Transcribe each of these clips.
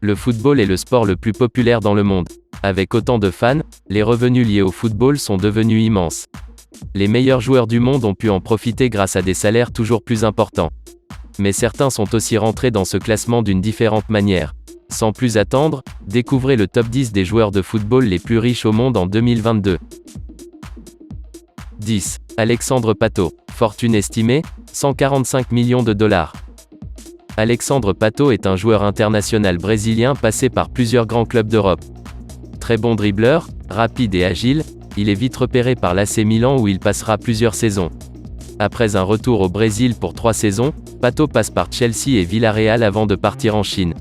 Le football est le sport le plus populaire dans le monde. Avec autant de fans, les revenus liés au football sont devenus immenses. Les meilleurs joueurs du monde ont pu en profiter grâce à des salaires toujours plus importants. Mais certains sont aussi rentrés dans ce classement d'une différente manière. Sans plus attendre, découvrez le top 10 des joueurs de football les plus riches au monde en 2022. 10. Alexandre Pato. Fortune estimée, 145 millions de dollars. Alexandre Pato est un joueur international brésilien passé par plusieurs grands clubs d'Europe. Très bon dribbleur, rapide et agile, il est vite repéré par l'AC Milan où il passera plusieurs saisons. Après un retour au Brésil pour 3 saisons, Pato passe par Chelsea et Villarreal avant de partir en Chine.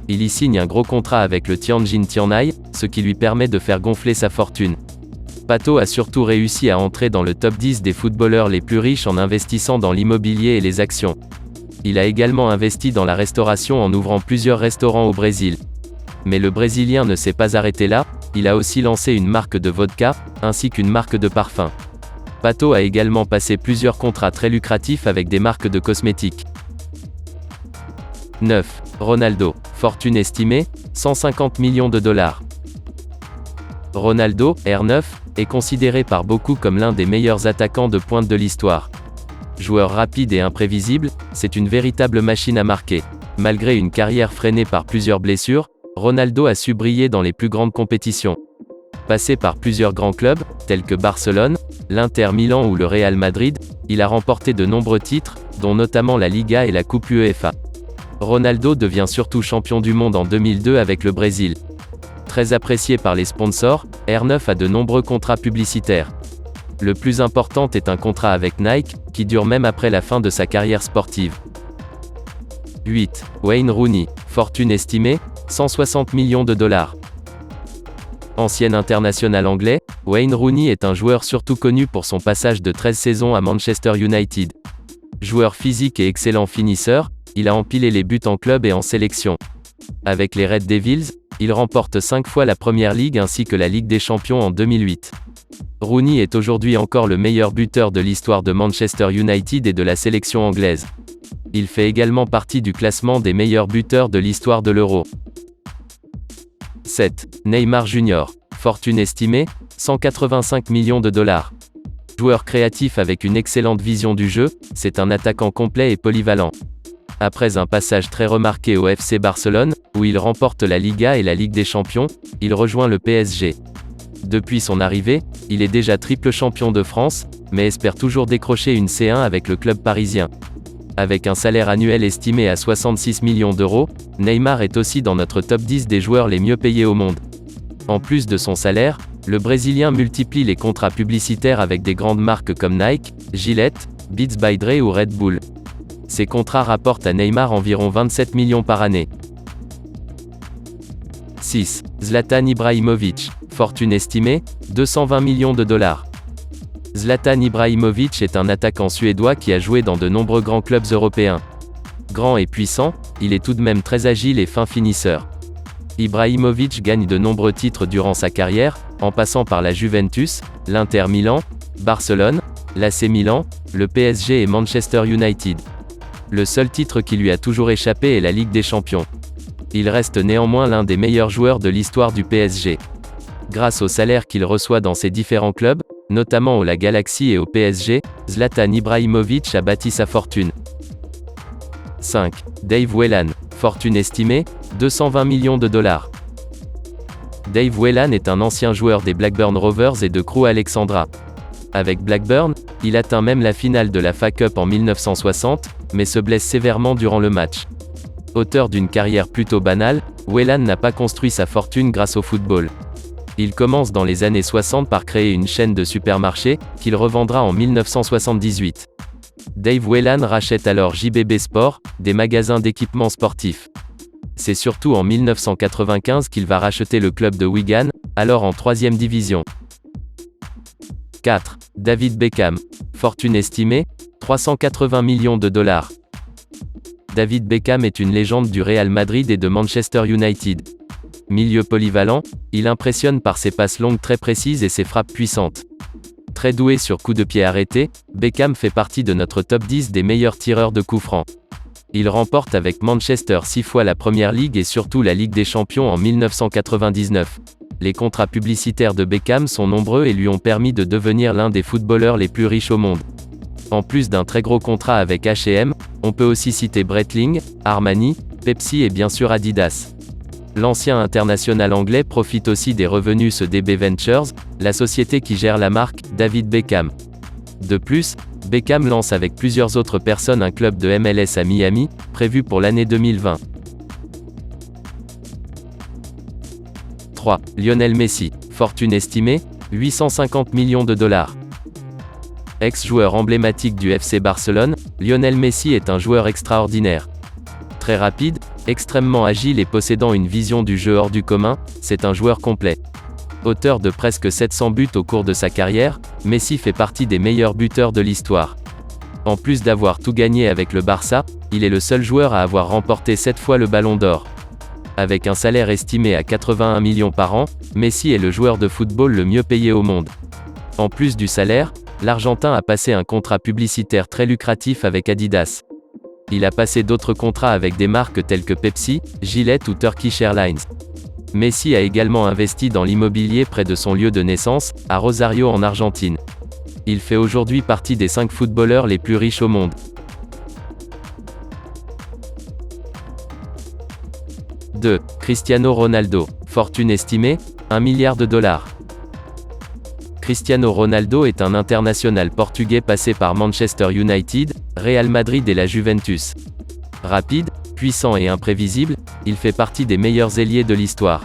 Il y signe un gros contrat avec le Tianjin Tianai, ce qui lui permet de faire gonfler sa fortune. Pato a surtout réussi à entrer dans le top 10 des footballeurs les plus riches en investissant dans l'immobilier et les actions. Il a également investi dans la restauration en ouvrant plusieurs restaurants au Brésil. Mais le Brésilien ne s'est pas arrêté là, il a aussi lancé une marque de vodka, ainsi qu'une marque de parfum. Pato a également passé plusieurs contrats très lucratifs avec des marques de cosmétiques. 9. Ronaldo. Fortune estimée, 150 millions de dollars. Ronaldo, R9, est considéré par beaucoup comme l'un des meilleurs attaquants de pointe de l'histoire. Joueur rapide et imprévisible, c'est une véritable machine à marquer. Malgré une carrière freinée par plusieurs blessures, Ronaldo a su briller dans les plus grandes compétitions. Passé par plusieurs grands clubs, tels que Barcelone, l'Inter Milan ou le Real Madrid, il a remporté de nombreux titres, dont notamment la Liga et la Coupe UEFA. Ronaldo devient surtout champion du monde en 2002 avec le Brésil. Très apprécié par les sponsors, R9 a de nombreux contrats publicitaires. Le plus important est un contrat avec Nike, qui dure même après la fin de sa carrière sportive. 8. Wayne Rooney. Fortune estimée, 160 millions de dollars. Ancien international anglais, Wayne Rooney est un joueur surtout connu pour son passage de 13 saisons à Manchester United. Joueur physique et excellent finisseur, il a empilé les buts en club et en sélection. Avec les Red Devils, il remporte 5 fois la Premier League ainsi que la Ligue des Champions en 2008. Rooney est aujourd'hui encore le meilleur buteur de l'histoire de Manchester United et de la sélection anglaise. Il fait également partie du classement des meilleurs buteurs de l'histoire de l'Euro. 7. Neymar Jr. Fortune estimée, 185 millions de dollars. Joueur créatif avec une excellente vision du jeu, c'est un attaquant complet et polyvalent. Après un passage très remarqué au FC Barcelone, où il remporte la Liga et la Ligue des Champions, il rejoint le PSG. Depuis son arrivée, il est déjà triple champion de France, mais espère toujours décrocher une C1 avec le club parisien. Avec un salaire annuel estimé à 66 millions d'euros, Neymar est aussi dans notre top 10 des joueurs les mieux payés au monde. En plus de son salaire, le Brésilien multiplie les contrats publicitaires avec des grandes marques comme Nike, Gillette, Beats by Dre ou Red Bull. Ces contrats rapportent à Neymar environ 27 millions par année. 6. Zlatan Ibrahimović. Fortune estimée, 220 millions de dollars. Zlatan Ibrahimović est un attaquant suédois qui a joué dans de nombreux grands clubs européens. Grand et puissant, il est tout de même très agile et fin finisseur. Ibrahimović gagne de nombreux titres durant sa carrière, en passant par la Juventus, l'Inter Milan, Barcelone, l'AC Milan, le PSG et Manchester United. Le seul titre qui lui a toujours échappé est la Ligue des Champions. Il reste néanmoins l'un des meilleurs joueurs de l'histoire du PSG. Grâce au salaire qu'il reçoit dans ses différents clubs, notamment au La Galaxy et au PSG, Zlatan Ibrahimović a bâti sa fortune. 5. Dave Whelan. Fortune estimée, 220 millions de dollars. Dave Whelan est un ancien joueur des Blackburn Rovers et de Crewe Alexandra. Avec Blackburn, il atteint même la finale de la FA Cup en 1960, mais se blesse sévèrement durant le match. Auteur d'une carrière plutôt banale, Whelan n'a pas construit sa fortune grâce au football. Il commence dans les années 60 par créer une chaîne de supermarchés, qu'il revendra en 1978. Dave Whelan rachète alors JBB Sport, des magasins d'équipements sportifs. C'est surtout en 1995 qu'il va racheter le club de Wigan, alors en 3e division. 4. David Beckham. Fortune estimée, 380 millions de dollars. David Beckham est une légende du Real Madrid et de Manchester United. Milieu polyvalent, il impressionne par ses passes longues très précises et ses frappes puissantes. Très doué sur coups de pied arrêtés, Beckham fait partie de notre top 10 des meilleurs tireurs de coups francs. Il remporte avec Manchester 6 fois la Premier League et surtout la Ligue des Champions en 1999. Les contrats publicitaires de Beckham sont nombreux et lui ont permis de devenir l'un des footballeurs les plus riches au monde. En plus d'un très gros contrat avec H&M, on peut aussi citer Breitling, Armani, Pepsi et bien sûr Adidas. L'ancien international anglais profite aussi des revenus de DB Ventures, la société qui gère la marque David Beckham. De plus, Beckham lance avec plusieurs autres personnes un club de MLS à Miami, prévu pour l'année 2020. 3. Lionel Messi. Fortune estimée, 850 millions de dollars. Ex-joueur emblématique du FC Barcelone, Lionel Messi est un joueur extraordinaire. Très rapide, extrêmement agile et possédant une vision du jeu hors du commun, c'est un joueur complet. Auteur de presque 700 buts au cours de sa carrière, Messi fait partie des meilleurs buteurs de l'histoire. En plus d'avoir tout gagné avec le Barça, il est le seul joueur à avoir remporté 7 fois le Ballon d'Or. Avec un salaire estimé à 81 millions par an, Messi est le joueur de football le mieux payé au monde. En plus du salaire, l'Argentin a passé un contrat publicitaire très lucratif avec Adidas. Il a passé d'autres contrats avec des marques telles que Pepsi, Gillette ou Turkish Airlines. Messi a également investi dans l'immobilier près de son lieu de naissance, à Rosario en Argentine. Il fait aujourd'hui partie des 5 footballeurs les plus riches au monde. 2. Cristiano Ronaldo. Fortune estimée, 1 milliard de dollars. Cristiano Ronaldo est un international portugais passé par Manchester United, Real Madrid et la Juventus. Rapide, puissant et imprévisible, il fait partie des meilleurs ailiers de l'histoire.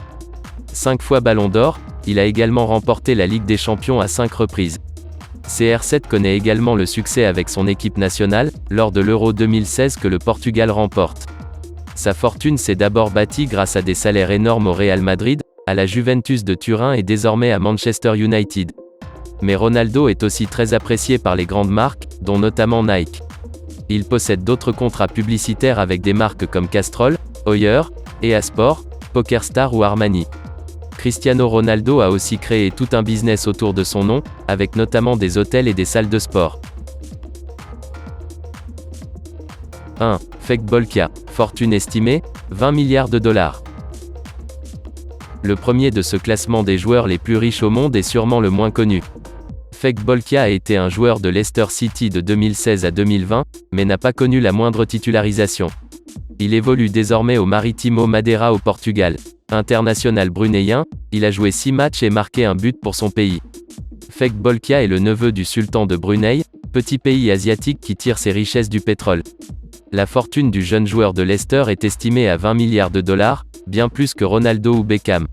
5 fois Ballon d'Or, il a également remporté la Ligue des Champions à 5 reprises. CR7 connaît également le succès avec son équipe nationale, lors de l'Euro 2016 que le Portugal remporte. Sa fortune s'est d'abord bâtie grâce à des salaires énormes au Real Madrid, à la Juventus de Turin et désormais à Manchester United. Mais Ronaldo est aussi très apprécié par les grandes marques, dont notamment Nike. Il possède d'autres contrats publicitaires avec des marques comme Castrol, Heuer, EA Sport, PokerStars ou Armani. Cristiano Ronaldo a aussi créé tout un business autour de son nom, avec notamment des hôtels et des salles de sport. 1. Fek Bolkia. Fortune estimée, 20 milliards de dollars. Le premier de ce classement des joueurs les plus riches au monde est sûrement le moins connu. Fek Bolkia a été un joueur de Leicester City de 2016 à 2020, mais n'a pas connu la moindre titularisation. Il évolue désormais au Marítimo Madeira au Portugal. International brunéien, il a joué 6 matchs et marqué un but pour son pays. Fek Bolkia est le neveu du sultan de Brunei, petit pays asiatique qui tire ses richesses du pétrole. La fortune du jeune joueur de Leicester est estimée à 20 milliards de dollars, bien plus que Ronaldo ou Beckham.